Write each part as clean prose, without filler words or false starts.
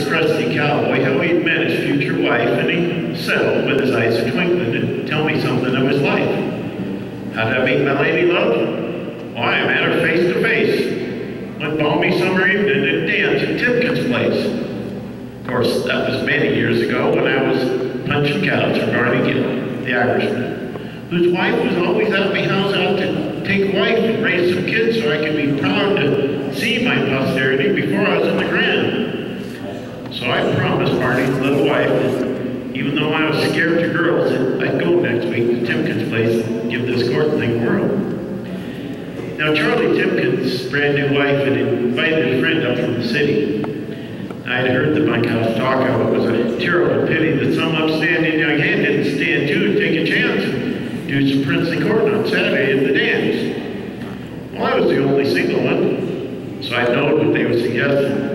this crusty cowboy how he'd met his future wife, and he settled with his eyes twinkling to tell me something of his life. How did I meet my lady love? Why, I met her face to face. One balmy summer evening at a dance at Tipton's place. Of course, that was many years ago when I was punching cows for Barney Gill, the Irishman, whose wife was always at my house out to take a wife and raise some kids so I could be proud to see my posterity before I was in the ground. So I promised Barney's little wife that even though I was scared to girls, that I'd go next week to Timken's place and give this court thing a whirl. Now Charlie Timken's brand new wife had invited a friend up from the city. I'd heard the bunkhouse talk how it was a terrible pity that some upstanding young hen didn't stand to and take a chance and do some princely courting on Saturday at the dance. Well, I was the only single one, so I knowed what they would suggest.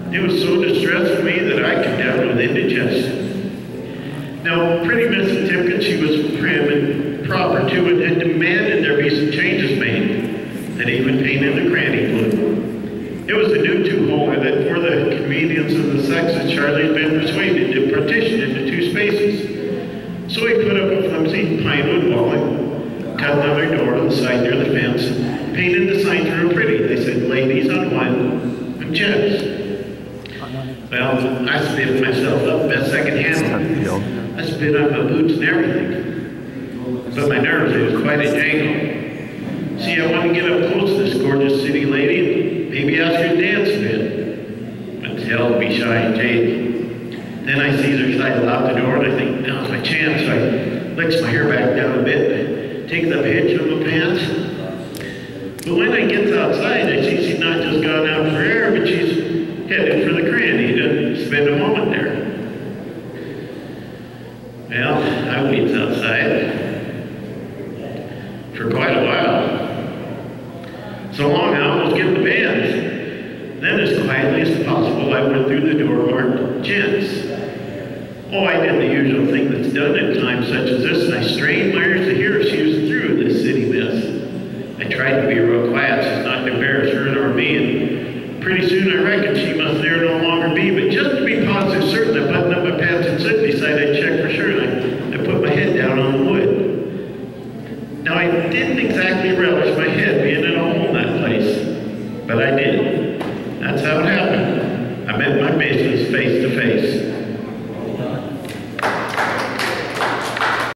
It was so distressing me that I came down with indigestion. Now, pretty Mrs. Timken, she was prim and proper too, and had demanded there be some changes made, and even painted the cranny blue. It was the new two-holer that, for the convenience of the sexes, Charlie had been persuaded to partition into two spaces. So he put up a flimsy pine wood wall and cut another door on the side near the fence, and painted the signs real pretty. They said, ladies on one, and gents. Well, I spit myself up best I could handle. I spit on my boots and everything. But my nerves, it was quite a jangle. See, I wanted to get up close to this gorgeous city lady and maybe ask her to dance a bit. But hell to be shy and take. Then I sees her sidle out the door and I think, now's my chance. So I licks my hair back down a bit, take the hitch on my pants. But when I gets outside, I see she's not just gone out for air, but she's headed for the cranny to spend a moment there. Well, I waits outside for quite a while. So long I almost get the bands. Then as quietly as possible I went through the door marked gents. Oh, I did the usual thing that's done at times such as this, and I strained my ears to hear if she was through this city mess. I tried to be real quiet so as not to embarrass her nor me, and pretty soon I reckoned she must there no longer be, but just to be positive certain, I buttoned up my pants and said beside I'd check for sure, and I put my head down on the wood. Now I didn't exactly relish my head being in a hole in that place, but I did. That's how it happened. I met my business face to face.